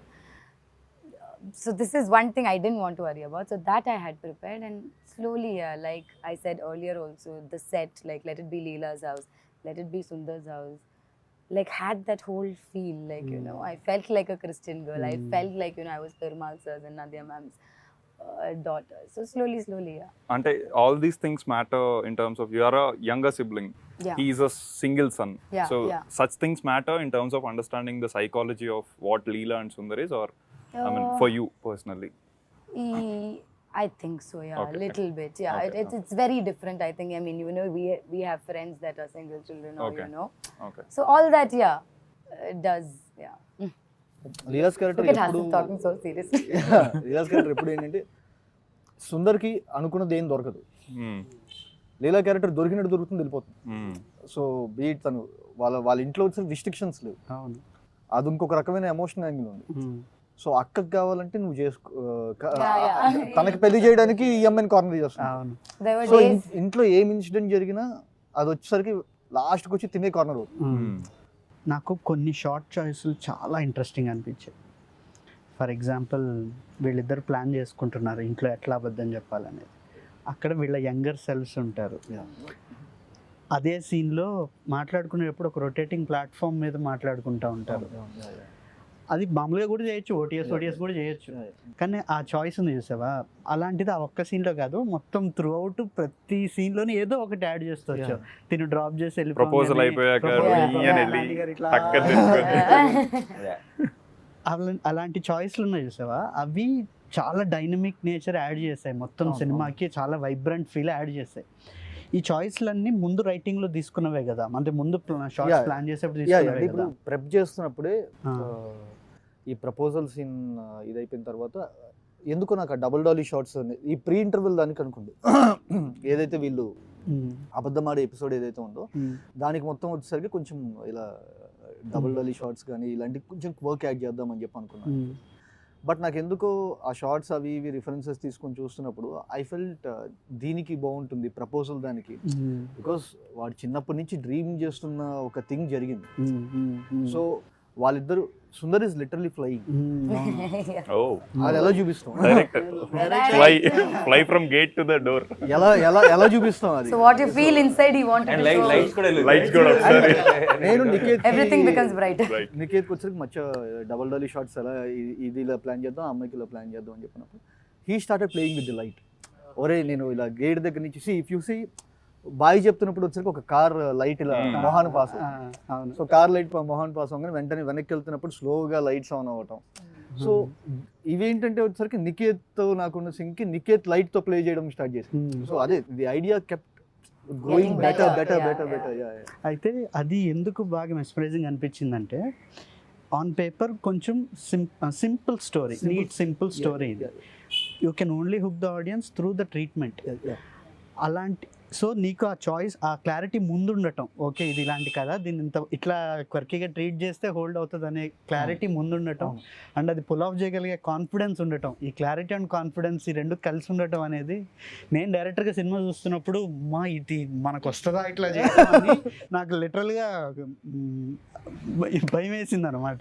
So this is one thing I didn't want to worry about. So that I had prepared, and slowly, like I said earlier also, the set, like let it be Leela's house, let it be Sundar's house, like had that whole feel, like you know, I felt like a Christian girl. I felt like, you know, I was Perumal sir's and Nadia ma'am's daughter. So slowly, yeah. Ante all these things matter in terms of you are a younger sibling. Yeah. He is a single son. Yeah, So yeah. such things matter in terms of understanding the psychology of what Leela and Sundar is, or I mean for you personally. I think so, yeah, Okay. little bit, yeah. Okay. It's very different, I think. I mean, you know, we have friends that are single children, or Okay. you know. Okay. So all that, yeah, it does, yeah. Leela's character Look at ఎప్పుడు Hasan talking so seriously. Leela's character ఎప్పుడు ఏంటంటే సుందర్కి అనుకున్నది ఏం దొరకదు, Hmm. లీలా character దొరికినట్టు దొరుకుతుంది, వెళ్ళిపోతుంది. Hmm. So beat తను వాళ్ళ ఇంట్లో వచ్చిన రిస్ట్రిక్షన్స్ లేవు, అవును. అది ఇంకొక రకమైన ఎమోషన్ యాంగిల్ ఉంది. సో అక్కకి కావాలంటే నువ్వు చేసుకో, Yeah. తనకి పెళ్లి చేయడానికి ఈ అమ్మాయిని కార్నర్ చేస్తాను. అవును. There were so days. ఇంట్లో ఏం ఇన్సిడెంట్ జరిగినా అది వచ్చేసరికి లాస్ట్కి వచ్చి తినే కార్నర్ అవుతుంది. నాకు కొన్ని షార్ట్ చాయిస్లు చాలా ఇంట్రెస్టింగ్ అనిపించాయి. ఫర్ ఎగ్జాంపుల్, వీళ్ళిద్దరు ప్లాన్ చేసుకుంటున్నారు ఇంట్లో ఎట్లా అబద్ధం చెప్పాలనేది. అక్కడ వీళ్ళ యంగర్ సెల్ఫ్స్ ఉంటారు. అదే సీన్లో మాట్లాడుకునేటప్పుడు ఒక రొటేటింగ్ ప్లాట్ఫామ్ మీద మాట్లాడుకుంటూ ఉంటారు. అది మామూలుగా కూడా చేయొచ్చు, ఓటీఎస్ కూడా చేయొచ్చు. కానీ ఆ చాయిస్ ఉంది చూసావా, అలాంటిది ఆ ఒక్క సీన్లో కాదు, మొత్తం త్రూ అవుట్ ప్రతి సీన్లోనే ఏదో ఒకటి యాడ్ చేస్తూ తిను డ్రాప్ చేసి ప్రపోజల్ అయిపోయాక అలాంటి చాయిస్లు ఉన్నాయి చూసావా, అవి చాలా డైనమిక్ నేచర్ యాడ్ చేస్తాయి, మొత్తం సినిమాకి చాలా వైబ్రెంట్ ఫీల్ యాడ్ చేస్తాయి. ఈ చాయిస్లన్నీ ముందు రైటింగ్లో తీసుకున్నవే కదా, అంటే ముందు షార్ట్స్ ప్లాన్ చేసేప్పుడు తీసుకున్నవే ఇప్పుడు కదా. ప్రెప్ చేస్తున్నప్పుడే ఈ ప్రపోజల్ సీన్ ఇదైపోయిన తర్వాత ఎందుకో నాకు ఆ డబుల్ డాలీ షార్ట్స్ ఈ ప్రీ ఇంటర్వెల్ దానికి అనుకోండి, ఏదైతే వీళ్ళు అబద్ధమాడే ఎపిసోడ్ ఏదైతే ఉందో దానికి మొత్తం వచ్చేసరికి కొంచెం ఇలా డబుల్ డాలీ షార్ట్స్ కానీ ఇలాంటి కొంచెం వర్క్ యాడ్ చేద్దామని చెప్పి అనుకున్నాను. బట్ నాకు ఎందుకో ఆ షార్ట్స్ అవి ఇవి రిఫరెన్సెస్ తీసుకొని చూస్తున్నప్పుడు ఐ ఫెల్ట్ దీనికి బాగుంటుంది ప్రపోజల్ దానికి, బికాస్ వాడు చిన్నప్పటి నుంచి డ్రీమ్ చేస్తున్న ఒక థింగ్ జరిగింది. సో వాళ్ళిద్దరు, Sundar is literally flying, Oh. అది ఎలా చూపిస్తాం, Direct. Fly from gate to the door. ఎలా చూపిస్తాం అది. So what you feel inside, you want And to show. lights కూడా Lights కూడా ఒకసారి. నేను నికేత్ Everything becomes brighter. నికేత్కి వచ్చరికి మచ్చ డబల్ డాలీ షార్ట్స్ ఎలా ఇది ఇలా ప్లాన్ చేద్దాం, అమ్మాయికి ఇలా ప్లాన్ చేద్దాం అని చెప్పినప్పుడు he started playing with the light. ఒరే నేను ఇలా గేట్ దగ్గర నుంచి ఇఫ్ యూ సీ బాయ్ చెప్తున్నప్పుడు వచ్చరికి ఒక కార్ లైట్ ఇలా మొహాన్ పాస్, సో కార్ లైట్ మొహాన్ పాస్ అవ్వగానే వెంటనే వెనక్కి వెళ్తున్నప్పుడు స్లోగా లైట్స్ ఆన్ అవ్వటం. సో ఇవేంటంటే వచ్చేసరికి నికేత్ నాకున్న సింగ్కి నికేత్ లైట్తో ప్లే చేయడం స్టార్ట్ చేసింది. సో అదే the idea kept growing better. అయితే అది ఎందుకు బాగా మెస్పరైజింగ్ అనిపించిందంటే, ఆన్ పేపర్ కొంచెం simple story, neat simple story ఇది. You can only hook the audience through the treatment. అలాంటి సో నీకు ఆ చాయిస్, ఆ క్లారిటీ ముందు ఉండటం, ఓకే ఇది ఇలాంటి కదా, దీన్ని ఇంత ఇట్లా క్వర్కీగా ట్రీట్ చేస్తే హోల్డ్ అవుతుంది అనే క్లారిటీ ముందు ఉండటం, అండ్ అది పుల్ ఆఫ్ చేయగలిగే కాన్ఫిడెన్స్ ఉండటం, ఈ క్లారిటీ అండ్ కాన్ఫిడెన్స్ ఈ రెండు కలిసి ఉండటం అనేది, నేను డైరెక్టర్గా సినిమా చూస్తున్నప్పుడు మా ఇది మనకు వస్తుందా ఇట్లా చేయడం, నాకు లిటరల్గా భయం వేసింది అనమాట.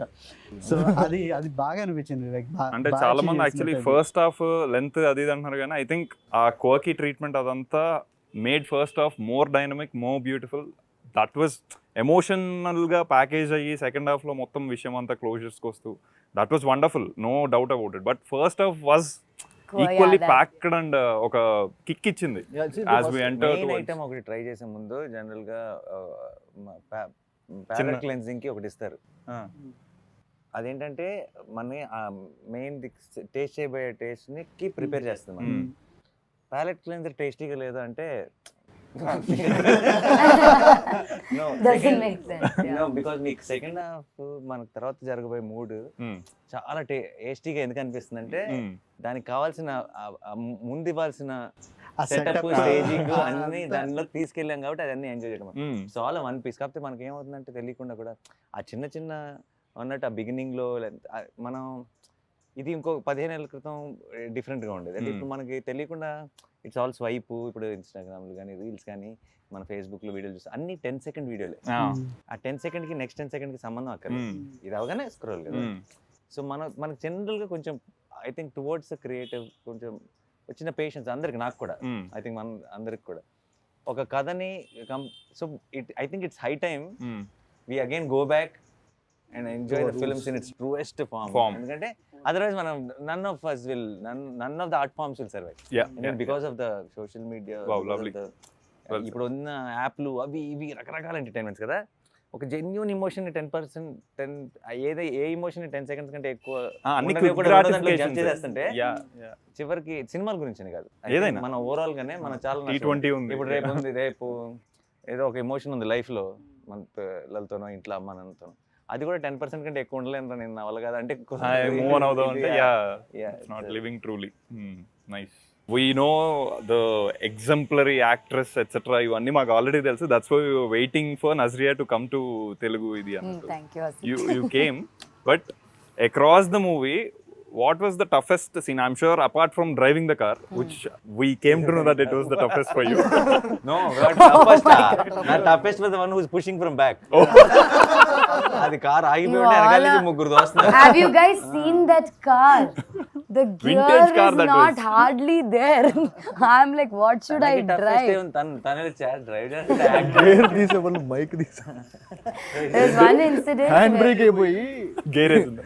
సో అది బాగా అనిపించింది వివేక్. అంటే చాలా మంది యాక్చువల్లీ ఫస్ట్ హాఫ్ లెంత్ అది ఇది అంటున్నారు, కానీ ఐ థింక్ ఆ కోకి ట్రీట్మెంట్ అదంతా made first half more dynamic, more beautiful. That was ఎమోషనల్గా ప్యాకేజ్ అయ్యి సెకండ్ హాఫ్లో మొత్తం విషయం అంతా క్లోజర్స్కి వస్తూ that was wonderful, no doubt about it. But first half was equally packed and ఒక కిక్ ఇచ్చింది. యాజ్ వి ఎంటర్ ఐటమ్ ఒకటి ట్రై చేసే ముందు జనరల్గా క్లెన్జింగ్ కి ఒకటి ఇస్తారు, అదేంటంటే మన మెయిన్ టేస్ట్ చేయబోయే టేస్ట్కి ప్రిపేర్ చేస్తుంది మనం. ప్యాలెట్ క్లీన్జర్ టేస్టీగా లేదు అంటే బికాస్ మీకు సెకండ్ హాఫ్ మనకు తర్వాత జరగబోయే మూడ్ చాలా టేస్టీగా ఎందుకు అనిపిస్తుంది అంటే దానికి కావాల్సిన ముందు ఇవ్వాల్సిన సెటప్ స్టేజింగ్ అన్ని దానిలో తీసుకెళ్ళాం కాబట్టి అదన్నీ ఎంజాయ్ చేయడం. So all one piece. కాకపోతే మనకి ఏమవుతుందంటే తెలియకుండా కూడా ఆ చిన్న చిన్న అన్నట్టు ఆ బిగినింగ్ లో మనం ఇది ఇంకో 15 ఏళ్ళ క్రితం డిఫరెంట్ గా ఉండేది. అంటే ఇప్పుడు మనకి తెలియకుండా ఇట్స్ ఆల్ స్వైప్. ఇప్పుడు ఇన్స్టాగ్రామ్లు కానీ రీల్స్ కానీ మన ఫేస్బుక్ లో వీడియోలు చూస్తే అన్ని 10 సెకండ్ వీడియోలే. ఆ 10 సెకండ్ కి నెక్స్ట్ 10 సెకండ్ కి సంబంధం అక్కర్లేదు, ఇది అవగానే స్క్రోల్ కదా. సో మనకు జనరల్ గా కొంచెం ఐ థింక్ టువర్డ్స్ క్రియేటివ్ కొంచెం వచ్చిన పేషెన్స్ అందరికి, నాకు కూడా ఐ థింక్ మన అందరికి కూడా ఒక కథని so I think it's high time we again go back and enjoy the films in its truest form. ఎందుకంటే అదర్వైజ్ మనం none of the art forms will survive because of the social media. ఇప్పుడు ఉన్న యాప్లు అవి ఇవి రకరకాల entertainments కదా. ఒక జెన్యూన్ ఇమోషన్ 10% ఏ ఇమోషన్ 10 సెకండ్స్ కంటే ఎక్కువ చేస్తుంటే చివరికి సినిమాల గురించి కాదు, ఏదైనా మన ఓవరాల్ గానే మన చాలా ఇప్పుడు రేపు ఏదో ఒక ఎమోషన్ ఉంది లైఫ్ లో మన పిల్లలతోనో ఇంట్లో అమ్మ నాన్నతోనో, అది కూడా 10% కంటే ఎక్కువ ఉండలేదు నేను నా వల్ల కాదు అంటే మూవ్ ఆన్ అవుదాం అంటే not living truly. Nice. We know the exemplary actress etc. ఇవన్నీ మాకు ఆల్రెడీ తెలుసు. That's why we were waiting for Nazriya to come to Telugu ఇది అన్నట్టు. Thank you. You came, but across the movie, what was the toughest scene? I'm sure apart from driving the car, which we came to know that it was the toughest for you. No, not toughest was the one who was pushing from back. అది car ఆగిపోయింటే వెనకాల నుంచి ముగ్గురు దోస్తున్నారు. Have you guys seen that car? The gear is not hardly there. I'm like, what should I drive? తనే drive చేస్తే gear తీసేవాళ్ళు mic తీసా, There's one incident hand brake అయిపోయి gear వేసింది.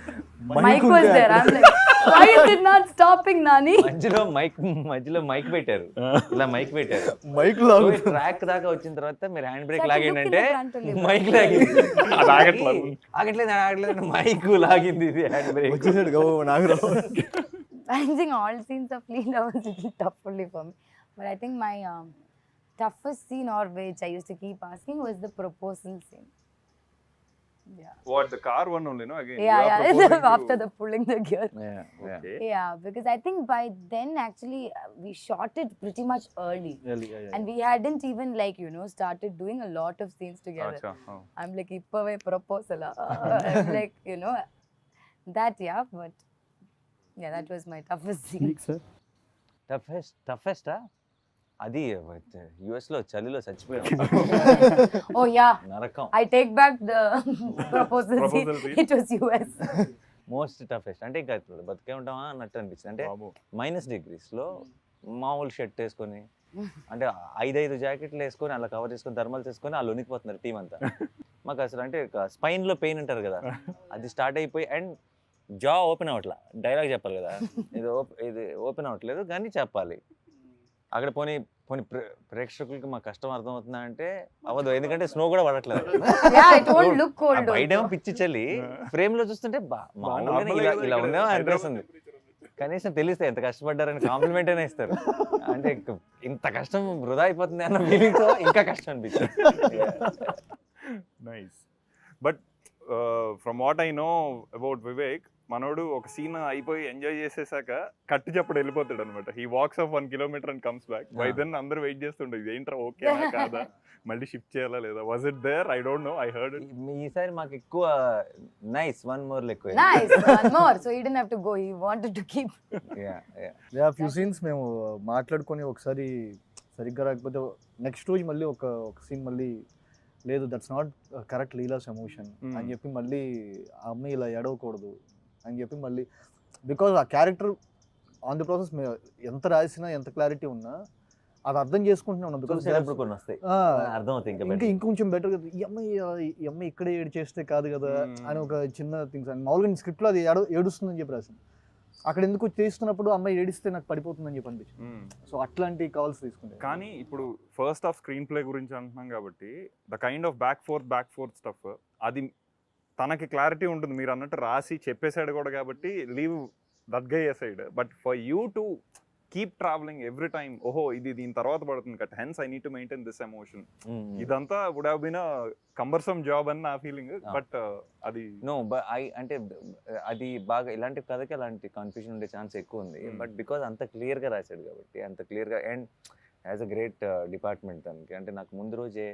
Mike was there. I'm like, why is it not stopping, Nani? మధ్యలో mic పెట్టారు, ఇలా mic పెట్టారు. మైక్ లాగు ట్రాక్ దాకా వచ్చిన తర్వాత మీరు హ్యాండ్ బ్రేక్ లాగిందంటే మైక్ లాగింది. ఆగట్లేదు మైక్ లాగింది, ఇది హ్యాండ్ బ్రేక్ వచ్చేసాడు Nagarao. I think all scenes of Leela was a little tough only for me. But I think my toughest scene, or which I used to keep asking, was the proposal scene. Yeah. What, the car one only, no? Again. Yeah. After the pulling the gear. Yeah. Okay. Yeah, because I think by then actually we shot it pretty much early. Yeah. And we hadn't even started doing a lot of scenes together. Achha, oh. I'm like, ippave proposal. I'm like, that, yeah, but yeah, that was my toughest scene. sir. Toughest అది US లో చలిలో చచ్చిపోయాం. Oh yeah, నరకం. I take back the proposal scene. It was US. Most toughest అంటే ఇంకా బతికే ఉంటామా అన్నట్టు అనిపించింది. అంటే -degrees లో మామూలు షర్ట్ వేసుకొని, అంటే 5 జాకెట్లు వేసుకొని అలా కవర్ చేసుకొని థర్మల్స్ వేసుకొని వాళ్ళు వణికిపోతున్నారు టీం అంతా. మాకు అసలు అంటే స్పైన్ లో పెయిన్ అంటారు కదా, అది స్టార్ట్ అయిపోయి అండ్ జా ఓపెన్ అవ్వట్లా. డైలాగ్ చెప్పాలి కదా, ఇది ఓపెన్ అవ్వట్లేదు కానీ చెప్పాలి. అక్కడ పోనీ ప్రేక్షకులకి మా కష్టం అర్థమవుతుందా అంటే అవ్వదు, ఎందుకంటే స్నో కూడా పడట్లేదు. Yeah, it won't look cold. బయటేమో పిచ్చి చలి, ఫ్రేమ్ లో చూస్తుంటే మామూలుగా ఇలా ఉందేమో అనిపిస్తుంది. కనీసం తెలిస్తే ఎంత కష్టపడ్డారని కాంప్లిమెంట్ అయినా ఇస్తారు. అంటే ఇంత కష్టం వృధా అయిపోతుంది అన్న ఫీలింగ్ తో ఇంకా కష్టం అనిపించింది. Nice. But from what I know about Vivek, మనోడు ఒక సీన్ అయిపోయి ఎంజాయ్ చేసేసాక కట్టు చెప్పడు వెళ్ళిపోతాడు అనమాట. He walks off 1 kilometer and comes back. By then అందరూ వెయిట్ చేస్తుండే, ఏంట్రా ఓకేనా కాదా, మళ్ళీ షిఫ్ట్ చేయాలా లేదా, was it there? I don't know, I heard it. ఈసారి మాకు ఎక్కువ నైస్ వన్ మోర్ ఎక్కువ. Nice, one more. So he didn't have to go. He wanted to keep. Yeah, few scenes మేము మాట్లాడుకొని ఒకసారి సరిగ్గా రాకపోతే నెక్స్ట్ రోజు మళ్ళీ ఒక సీన్ మళ్ళీ లేదు, that's not correct Leela's emotion అని చెప్పి మళ్ళీ ఆ అమ్మాయి ఇలా ఏడవకూడదు అని చెప్పి మళ్ళీ, బికాజ్ ఆ క్యారెక్టర్ ఆన్ ది ప్రాసెస్ ఎంత రాసినా ఎంత క్లారిటీ ఉన్నా అది అర్థం చేసుకుంటూనే ఉన్నాం. బికాజ్ ఇంకా ఇంకొంచెం బెటర్ కదా, ఈ అమ్మాయి ఇక్కడే ఏడు చేస్తే కాదు కదా అని ఒక చిన్న థింగ్స్. అండ్ మామూలుగా స్క్రిప్ట్లో అది ఏడుస్తుందని చెప్పి రాసింది, అక్కడ ఎందుకు చేస్తున్నప్పుడు అమ్మాయి ఏడిస్తే నాకు పడిపోతుందని చెప్పి అనిపించింది. సో అట్లాంటి కాల్స్ తీసుకుంటే. కానీ ఇప్పుడు ఫస్ట్ హాఫ్ స్క్రీన్ ప్లే గురించి అంటున్నాం కాబట్టి the kind of back fourth stuff అది తనకి క్లారిటీ ఉంటుంది, మీరు అన్నట్టు రాసి చెప్పేశాడు కూడా కాబట్టి leave that guy aside. But for you to keep travelling every time, ఓహో ఇది దీని తర్వాత పడుతుంది cut, hence I need to maintain this emotion, ఇదంతా would have been a cumbersome job అని నా ఫీలింగ్. బట్ అది నో అంటే అది బాగా ఇలాంటి కథకి అలాంటి కన్ఫ్యూజన్ ఉండే ఛాన్స్ ఎక్కువ ఉంది. బట్ బికాజ్ అంత క్లియర్గా రాశాడు కాబట్టి, అంత క్లియర్గా, and as a great department దానికి. అంటే నాకు ముందు రోజే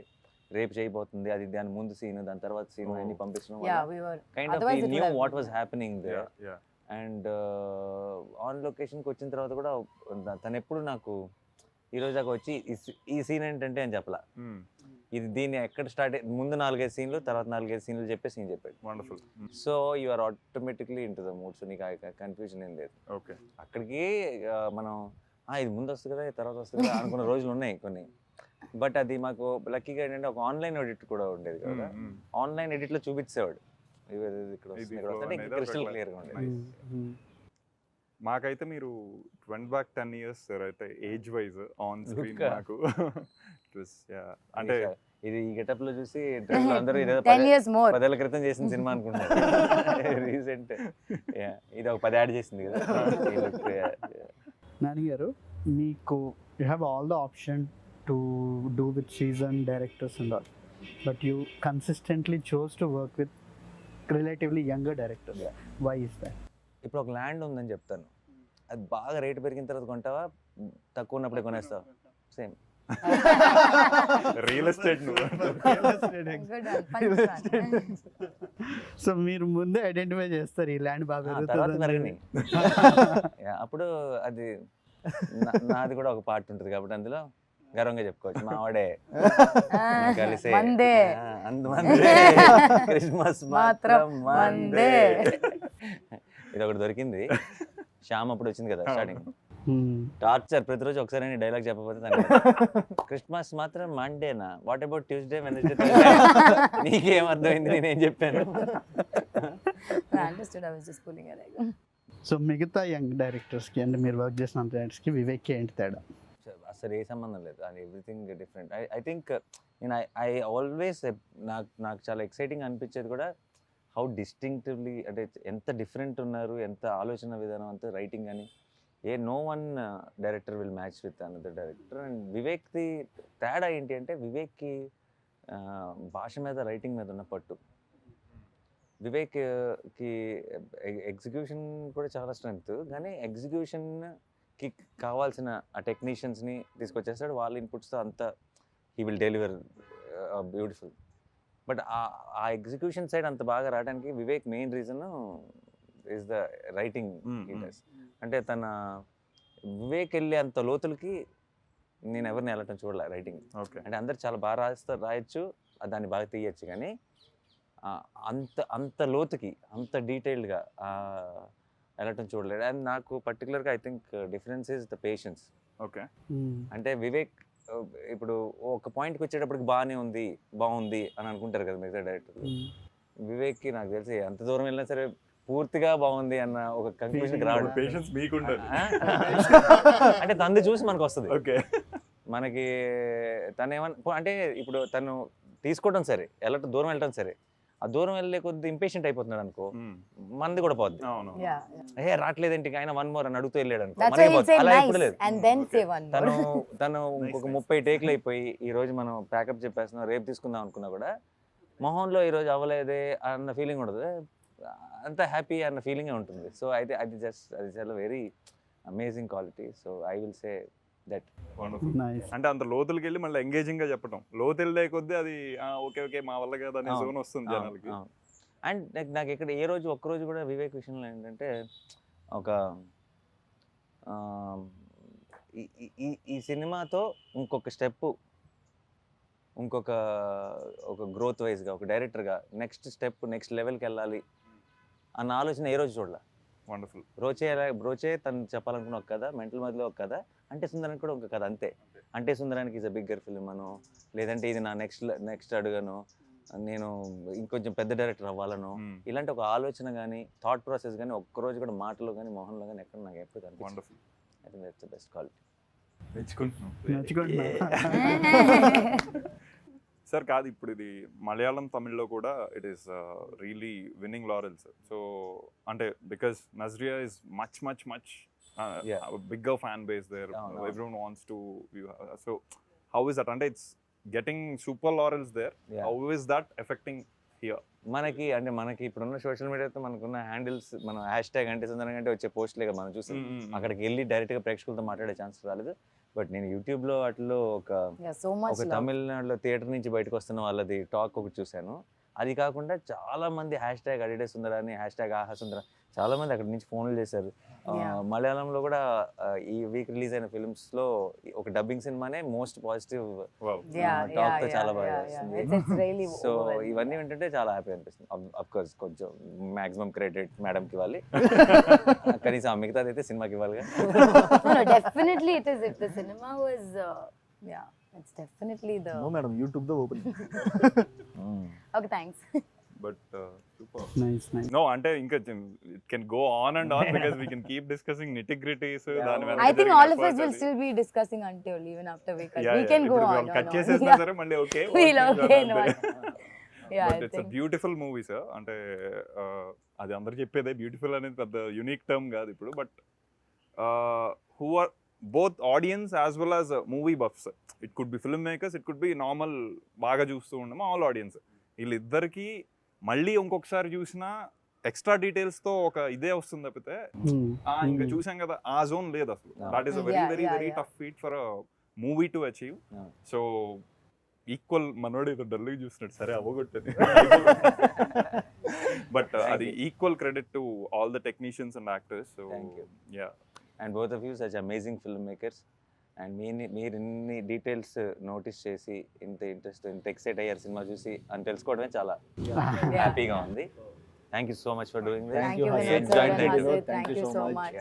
రేపు చేయబోతుంది, అది దాని ముందు సీన్, దాని తర్వాత సీన్ అన్ని పంపించడం kind of we knew what was happening there. And on లొకేషన్కి వచ్చిన తర్వాత కూడా తను ఎప్పుడు నాకు ఈరోజు దాకా వచ్చి ఈ సీన్ ఏంటంటే అని చెప్పలా, ఇది దీన్ని ఎక్కడ స్టార్ట్ ముందు 4-5 సీన్లు, తర్వాత 4-5 సీన్లు చెప్పే సీన్ చెప్పాడు. Wonderful. So you are automatically into the mood. So నీకు కన్ఫ్యూజన్ ఏం లేదు. ఓకే, అక్కడికి మనం ఇది ముందు వస్తుంది కదా తర్వాత వస్తుంది కదా అనుకున్న రోజులు ఉన్నాయి కొన్ని. బట్ అది మాకు లక్కీగా ఏంటంటే ఒక ఆన్లైన్ ఎడిట్ కూడా ఉండేది కదా, ఆన్లైన్ ఎడిట్లో చూపించేవాడు క్రిస్టల్ క్లియర్గా ఉండేది. మాకైతే మీరు వెంట్ బ్యాక్ 10 years సార్, అయితే ఏజ్ వైజ్ ఆన్ స్క్రీన్ నాకు అంటే ఇది ఈ గెటప్ లో చూసి అందరూ 10 years more 10 ఏళ్ల క్రితం చేసిన సినిమా అనుకుంటారు. రీసెంట్ ఇది ఒక 10 యాడ్ చేసింది కదా. నాని గారు, మీకు you have all the option to do with season directors and all, but you consistently chose to work with relatively younger directors. Why is that? ఇప్పుడు ఒక ల్యాండ్ ఉందని చెప్తాను, అది బాగా రేటు పెరిగిన తర్వాత కొంటావా, తక్కువ ఉన్నప్పుడే కొనేస్తావా? Same real estate. సో మీరు ముందే ఐడెంటిఫై చేస్తారు ఈ ల్యాండ్ బాగా పెరగని. అప్పుడు అది నాది కూడా ఒక పార్ట్ ఉంటుంది కాబట్టి అందులో గర్వంగా చెప్పుకోవచ్చు, మా ఆవిడే కలిసి క్రిస్మస్ మాత్రం మందే. ఇది ఒకటి దొరికింది. శ్యామ్ అప్పుడు వచ్చింది కదా స్టార్టింగ్, టార్చర్ ప్రతిరోజు ఒకసారి డైలాగ్ చెప్పకపోతే క్రిస్మస్ మాత్రం మండేనా, వాట్ అబౌట్ ట్యూస్డే వెనస్డే? నీకేం అర్థమైంది నేనేం చెప్పాను? సో మిగతా యంగ్ డైరెక్టర్స్కి అంటే మీరు వర్క్ చేసిన డైరెక్టర్స్కి వివేక్కి ఏంటి తేడా? అసలు ఏ సంబంధం లేదు, and everything different. I think నేను ఐ ఆల్వేస్ నాకు చాలా ఎక్సైటింగ్ అనిపించేది కూడా హౌ డిస్టింక్టివ్లీ, అంటే ఎంత డిఫరెంట్ ఉన్నారు, ఎంత ఆలోచన విధానం, అంత రైటింగ్ అని. No one director will match with another director. And వివేక్ది తేడా ఏంటి అంటే, వివేక్కి భాష మీద రైటింగ్ మీద ఉన్న పట్టు. వివేక్కి ఎగ్జిక్యూషన్ కూడా చాలా స్ట్రెంగ్త్, కానీ ఎగ్జిక్యూషన్కి కావాల్సిన ఆ టెక్నీషియన్స్ని తీసుకొచ్చేస్తాడు, వాళ్ళ ఇన్పుట్స్తో అంతా he will deliver beautiful. But ఆ ఎగ్జిక్యూషన్ సైడ్ అంత బాగా రావడానికి Vivek main reason is the writing. అంటే వివేక్ వెళ్ళే అంత లోతులకి నేను ఎవరిని వెళ్ళటం చూడలే రైటింగ్. అంటే అందరు చాలా బాగా రాయొచ్చు, దాన్ని బాగా తీయచ్చు, కానీ అంత లోతుకి అంత డీటెయిల్డ్గా వెళ్ళటం చూడలేదు. అండ్ నాకు పర్టికులర్గా I think difference is the patience. Okay, అంటే వివేక్ ఇప్పుడు ఒక పాయింట్కి వచ్చేటప్పటికి బాగుంది అని అనుకుంటారు కదా మిగతా డైరెక్టర్లు. వివేక్కి నాకు తెలిసి ఎంత దూరం వెళ్ళినా సరే పూర్తిగా బాగుంది అన్న ఒక కన్క్లూజన్కి రావడం. పేషెన్స్ మీకుంటారు అంటే తనది చూసి మనకు వస్తుంది. ఓకే, మనకి తను ఏమన్నా అంటే ఇప్పుడు తను తీసుకోవడం సరే, దూరం వెళ్ళటం సరే, ఆ దూరం వెళ్ళే కొద్ది ఇంపేషెంట్ అయిపోతున్నాడు అనుకో, మంది కూడా పోద్ది. రావట్లేదేంటి ఆయన 1 more అని అడుగుతూ వెళ్ళాడు అనుకో, అలా ఎప్పుడు లేదు. తను ఇంకొక 30 టేక్లు అయిపోయి ఈ రోజు మనం ప్యాకప్ చెప్పేస్తున్నాం, రేపు తీసుకుందాం అనుకున్నా కూడా మొహంలో ఈ రోజు అవ్వలేదే అన్న ఫీలింగ్ ఉండదు, అంత హ్యాపీ అన్న ఫీలింగే ఉంటుంది. సో అయితే అది చాలా very amazing quality. So I will say that. అంటే అంత లోతులకి వెళ్ళి మళ్ళీ ఎంగేజింగ్ గా చెప్పడం, లోతు వెళ్ళే కొద్దీ అది ఓకే మా వల్ల కదా అనే జోన్ వస్తుంది జనాలకి. అండ్ నాకు ఇక్కడ ఒక్కరోజు కూడా వివేక్ విషయంలో ఏంటంటే ఒక ఈ సినిమాతో ఇంకొక స్టెప్, ఒక గ్రోత్ వైజ్గా ఒక డైరెక్టర్గా నెక్స్ట్ స్టెప్, నెక్స్ట్ లెవెల్కి వెళ్ళాలి అన్న ఆలోచన ఏ రోజు చూడాల. వండర్ఫుల్. బ్రోచే తను చెప్పాలనుకున్న ఒక కథ, మెంటల్ మధ్యలో ఒక కథ, అంటే సుందరానికి కూడా ఒక కథ అంతే. అంటే సుందరానికి ఈజ్ అ బిగ్గర్ ఫిల్మ్ అను, లేదంటే ఇది నా నెక్స్ట్ అడుగను, నేను ఇంకొంచెం పెద్ద డైరెక్టర్ అవ్వాలను, ఇలాంటి ఒక ఆలోచన కానీ థాట్ ప్రాసెస్ కానీ ఒక్కరోజు కూడా మాటలో కానీ మొహంలో కానీ ఎక్కడ నాకు ఎప్పుడు కనిపిస్తుంది. I think that's the best quality. Sir కాదు, ఇప్పుడు ఇది మలయాళం తమిళ్లో కూడా it is really winning laurels. So అంటే because Nazriya is much much much bigger fan base there, everyone wants to view. So how is that, అంటే it's getting super laurels there, how is that affecting here? మనకి ఇప్పుడున్న social మీడియాతో మనకున్న handles, మన hash tag అంటే సందర్భంగా వచ్చే పోస్ట్లే కదా మనం చూసి అక్కడికి వెళ్ళి డైరెక్ట్గా ప్రేక్షకులతో మాట్లాడే ఛాన్స్ రాలేదు. బట్ నేను యూట్యూబ్లో వాటిలో ఒక తమిళనాడులో థియేటర్ నుంచి బయటకు వస్తున్న వాళ్ళది టాక్ ఒకటి చూశాను. అది కాకుండా చాలా మంది హ్యాష్ ట్యాగ్ అడిడే సుందరాని, హ్యాష్ ట్యాగ్ ఆహా సుందర, చాలా మంది అక్కడి నుంచి ఫోన్లు చేశారు. మలయాళంలో కూడా ఈ వీక్ రిలీజ్ అయిన ఫిల్మ్స్ లో ఒక డబ్బింగ్ సినిమానే మోస్ట్ పాజిటివ్ టాక్ తో చాలా బాగా చేస్తుంది. సో ఇవన్నీ ఏంటంటే చాలా హ్యాపీ అనిపిస్తుంది. అఫ్ కోర్స్ కొంచెం మాక్సిమం క్రెడిట్ మేడం కి ఇవ్వాలి, కనీసం మిగతాది అయితే సినిమాకి ఇవ్వాలిగా. Definitely it is. If the cinema was it's definitely the No madam, YouTube the open. Okay, thanks. But super. Nice. No, అంటే ఇంకా it can go on and on because we can keep discussing nitty-gritties. I think all of us will still be discussing until even after we cut. We can go on. Cut చేసేసినా సరే మళ్ళీ okay. But it's beautiful movie sir. అంటే అది అందరు చెప్పేదే, beautiful అనేది పెద్ద unique term కాదు ఇప్పుడు. But who are both audience as well as movie buffs. It could be film makers, it could be normal బాగా చూస్తూ ఉండము ఆల్ ఆడియన్స్. వీళ్ళిద్దరికి మళ్ళీ ఇంకొకసారి చూసినా ఎక్స్ట్రా డీటెయిల్స్ తో ఒక ఇదే వస్తుంది తప్పితే ఇంకా చూసాం కదా ఆ జోన్ లేదు అసలు. That is a very very very tough feet for a movie to achieve. So equal మనోడు ఏదో డల్గా చూసినట్టు సరే అవ్వగొట్టని, బట్ అది equal credit to all the technicians and actors. So yeah, and both of you such amazing film makers. And మీరు ఇన్ని details notice చేసి ఇంత ఇంట్రెస్ట్, ఇంత ఎక్సైట్ అయ్యారు సినిమా చూసి అని తెలుసుకోవడమే చాలా హ్యాపీగా ఉంది. Thank you so much for doing this. Thank you so much.